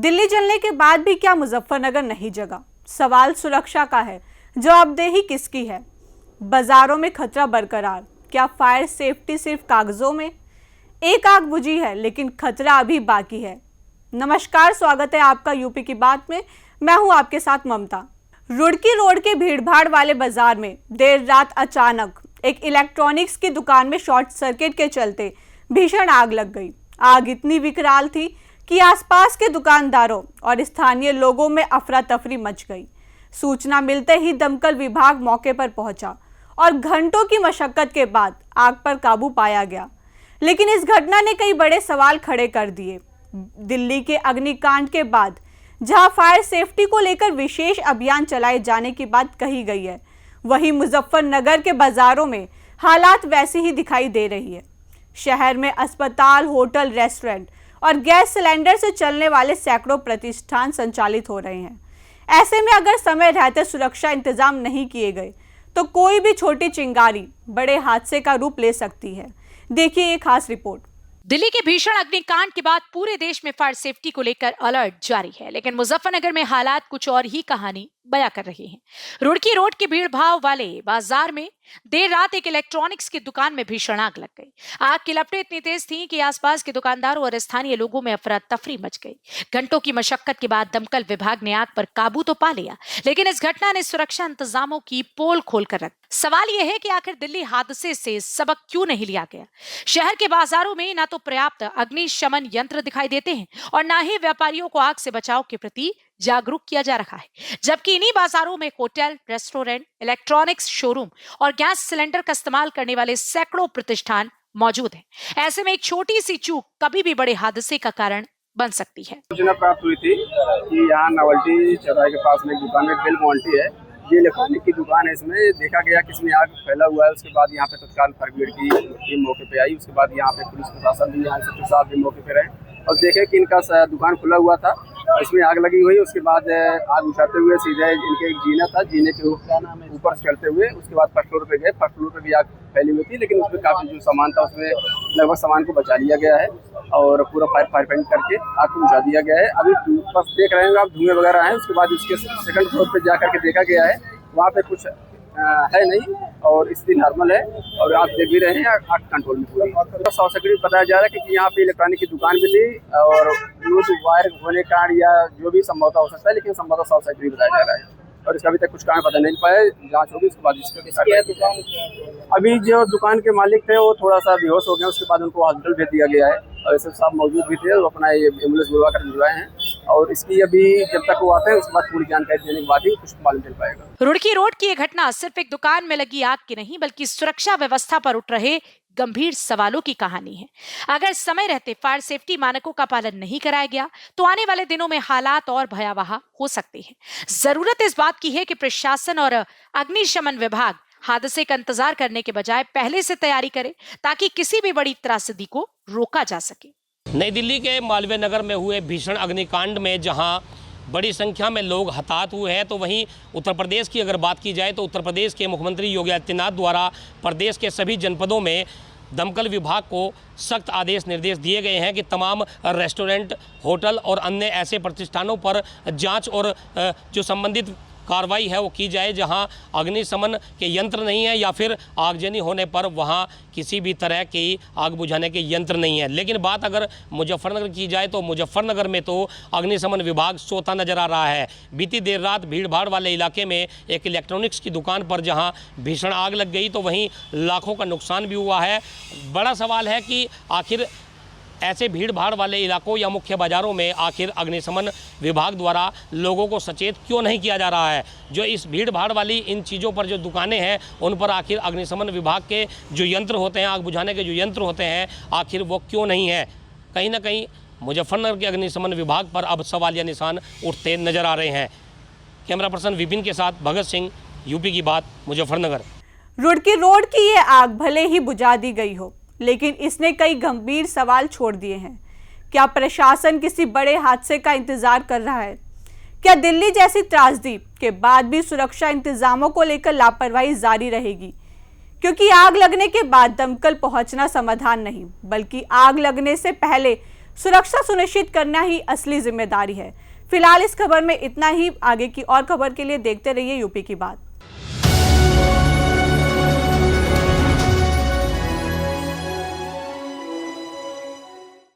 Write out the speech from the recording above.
दिल्ली जलने के बाद भी क्या मुजफ्फरनगर नहीं जगा? सवाल सुरक्षा का है, जवाबदेही किसकी है? बाजारों में खतरा बरकरार, क्या फायर सेफ्टी सिर्फ कागजों में? एक आग बुझी है लेकिन खतरा अभी बाकी है। नमस्कार, स्वागत है आपका यूपी की बात में। मैं हूं आपके साथ ममता। रुड़की रोड के भीड़भाड़ वाले बाजार में देर रात अचानक एक इलेक्ट्रॉनिक्स की दुकान में शॉर्ट सर्किट के चलते भीषण आग लग गई। आग इतनी विकराल थी कि आसपास के दुकानदारों और स्थानीय लोगों में अफरा तफरी मच गई। सूचना मिलते ही दमकल विभाग मौके पर पहुंचा और घंटों की मशक्कत के बाद आग पर काबू पाया गया। लेकिन इस घटना ने कई बड़े सवाल खड़े कर दिए। दिल्ली के अग्निकांड के बाद जहां फायर सेफ्टी को लेकर विशेष अभियान चलाए जाने की बात कही गई है, वहीं मुजफ्फरनगर के बाजारों में हालात वैसी ही दिखाई दे रही है। शहर में अस्पताल, होटल, रेस्टोरेंट और गैस सिलेंडर से चलने वाले सैकड़ों प्रतिष्ठान संचालित हो रहे हैं। ऐसे में अगर समय रहते सुरक्षा इंतजाम नहीं किए गए तो कोई भी छोटी चिंगारी बड़े हादसे का रूप ले सकती है। देखिए एक खास रिपोर्ट। दिल्ली के भीषण अग्निकांड के बाद पूरे देश में फायर सेफ्टी को लेकर अलर्ट जारी है, लेकिन मुजफ्फरनगर में हालात कुछ और ही कहानी बयां कर रहे हैं। रुड़की रोड के भीड़ भाव वाले बाजार में देर रात एक इलेक्ट्रॉनिक्स की दुकान में भीषण आग लग गई। आग की लपटें इतनी तेज थीं कि आसपास के दुकानदारों और स्थानीय लोगों में अफरा तफरी मच गई। घंटों की मशक्कत के बाद दमकल विभाग ने आग पर काबू तो पा लिया, लेकिन इस घटना ने सुरक्षा इंतजामों की पोल खोलकर रख। सवाल यह है कि आखिर दिल्ली हादसे से सबक क्यों नहीं लिया गया? शहर के बाजारों में ना तो पर्याप्त अग्निशमन यंत्र दिखाई देते हैं और ना ही व्यापारियों को आग से बचाव के प्रति जागरूक किया जा रहा है, जबकि इन्हीं बाजारों में होटल, रेस्टोरेंट, इलेक्ट्रॉनिक्स शोरूम और गैस सिलेंडर का इस्तेमाल करने वाले सैकड़ों प्रतिष्ठान मौजूद हैं। ऐसे में एक छोटी सी चूक कभी भी बड़े हादसे का कारण बन सकती है। सूचना प्राप्त हुई थी कि यहाँ नवल्टी चौराहे के पास में एक दुकान में बिल मॉन्टी है, ये इलेक्ट्रॉनिक की दुकान है। इसमें देखा गया कि इसमें आग फैला हुआ है। उसके बाद यहाँ पे तत्काल फायर ब्रिगेड की टीम मौके पे आई। उसके बाद यहाँ पे पुलिस प्रशासन भी, यहाँ सबके साथ भी मौके पे रहे और देखे कि इनका दुकान खुला हुआ था, इसमें आग लगी हुई। उसके बाद आग बुझाते हुए सीधे इनके एक जीना था, जीने के ऊपर चढ़ते हुए उसके बाद फर्स्ट फ्लोर पे गए। फर्स्ट फ्लोर पे भी आग फैली हुई थी, लेकिन उसमें काफ़ी जो सामान था उसमें लगभग सामान को बचा लिया गया है और पूरा फायर फाइटिंग करके आग को बुझा दिया गया है। अभी बस देख रहे हैं आप, धुएं वगैरह हैं। उसके बाद उसके सेकंड फ्लोर पे जा करके देखा गया है, वहाँ पे कुछ है नहीं और स्थिति नॉर्मल है और आप देख भी रहे हैं आग कंट्रोल में पूरी। तो शॉर्ट सर्किट बताया जा रहा है क्योंकि यहाँ पे इलेक्ट्रॉनिक की दुकान भी थी और लूज वायर होने का या जो भी संभवतः हो सकता है, लेकिन संभवतः शॉर्ट सर्किट बताया जा रहा है और इसका अभी तक कुछ कारण पता नहीं पाया। जांच होगी उसके बाद इसका। अभी जो दुकान के मालिक थे वो थोड़ा सा बेहोश हो गए, उसके बाद उनको हॉस्पिटल भेज दिया गया है और ऐसे साहब मौजूद भी थे, वो अपना ये एम्बुलेंस बुलवा कर भिजवाए हैं और इसकी अभी जब तक वो आते हैं उसके बाद पूरी जानकारी देने के बाद ही कुछ मालूम चल पाएगा। रुड़की रोड की ये घटना सिर्फ एक दुकान में लगी आग की नहीं, बल्कि सुरक्षा व्यवस्था पर उठ रहे गंभीर सवालों की कहानी है। अगर समय रहते फायर सेफ्टी मानकों का पालन नहीं कराया गया तो आने वाले दिनों में हालात और भयावह हो सकते हैं। जरूरत इस बात की है कि प्रशासन और अग्निशमन विभाग हादसे का इंतजार करने के बजाय पहले से तैयारी करे, ताकि किसी भी बड़ी त्रासदी को रोका जा सके। नई दिल्ली के मालवीय नगर में हुए भीषण अग्निकांड में जहां बड़ी संख्या में लोग हताहत हुए हैं, तो वहीं उत्तर प्रदेश की अगर बात की जाए तो उत्तर प्रदेश के मुख्यमंत्री योगी आदित्यनाथ द्वारा प्रदेश के सभी जनपदों में दमकल विभाग को सख्त आदेश निर्देश दिए गए हैं कि तमाम रेस्टोरेंट, होटल और अन्य ऐसे प्रतिष्ठानों पर जांच और जो संबंधित कार्रवाई है वो की जाए जहां अग्निशमन के यंत्र नहीं है या फिर आगजनी होने पर वहां किसी भी तरह की आग बुझाने के यंत्र नहीं है। लेकिन बात अगर मुजफ्फरनगर की जाए तो मुजफ्फरनगर में तो अग्निशमन विभाग सोता नजर आ रहा है। बीती देर रात भीड़ भाड़ वाले इलाके में एक इलेक्ट्रॉनिक्स की दुकान पर जहां भीषण आग लग गई तो वहीं लाखों का नुकसान भी हुआ है। बड़ा सवाल है कि आखिर ऐसे भीड़ भाड़ वाले इलाकों या मुख्य बाज़ारों में आखिर अग्निशमन विभाग द्वारा लोगों को सचेत क्यों नहीं किया जा रहा है? जो इस भीड़ भाड़ वाली इन चीज़ों पर जो दुकानें हैं उन पर आखिर अग्निशमन विभाग के जो यंत्र होते हैं, आग बुझाने के जो यंत्र होते हैं, आखिर वो क्यों नहीं है? कहीं ना कहीं मुजफ्फरनगर के अग्निशमन विभाग पर अब सवाल या निशान उठते नजर आ रहे हैं। कैमरा पर्सन विपिन के साथ भगत सिंह, यूपी की बात, मुजफ्फरनगर। रुड़की रोड की ये आग भले ही बुझा दी गई हो, लेकिन इसने कई गंभीर सवाल छोड़ दिए हैं। क्या प्रशासन किसी बड़े हादसे का इंतजार कर रहा है? क्या दिल्ली जैसी त्रासदी के बाद भी सुरक्षा इंतजामों को लेकर लापरवाही जारी रहेगी? क्योंकि आग लगने के बाद दमकल पहुंचना समाधान नहीं, बल्कि आग लगने से पहले सुरक्षा सुनिश्चित करना ही असली जिम्मेदारी है। फिलहाल इस खबर में इतना ही। आगे की और खबर के लिए देखते रहिए यूपी की बात।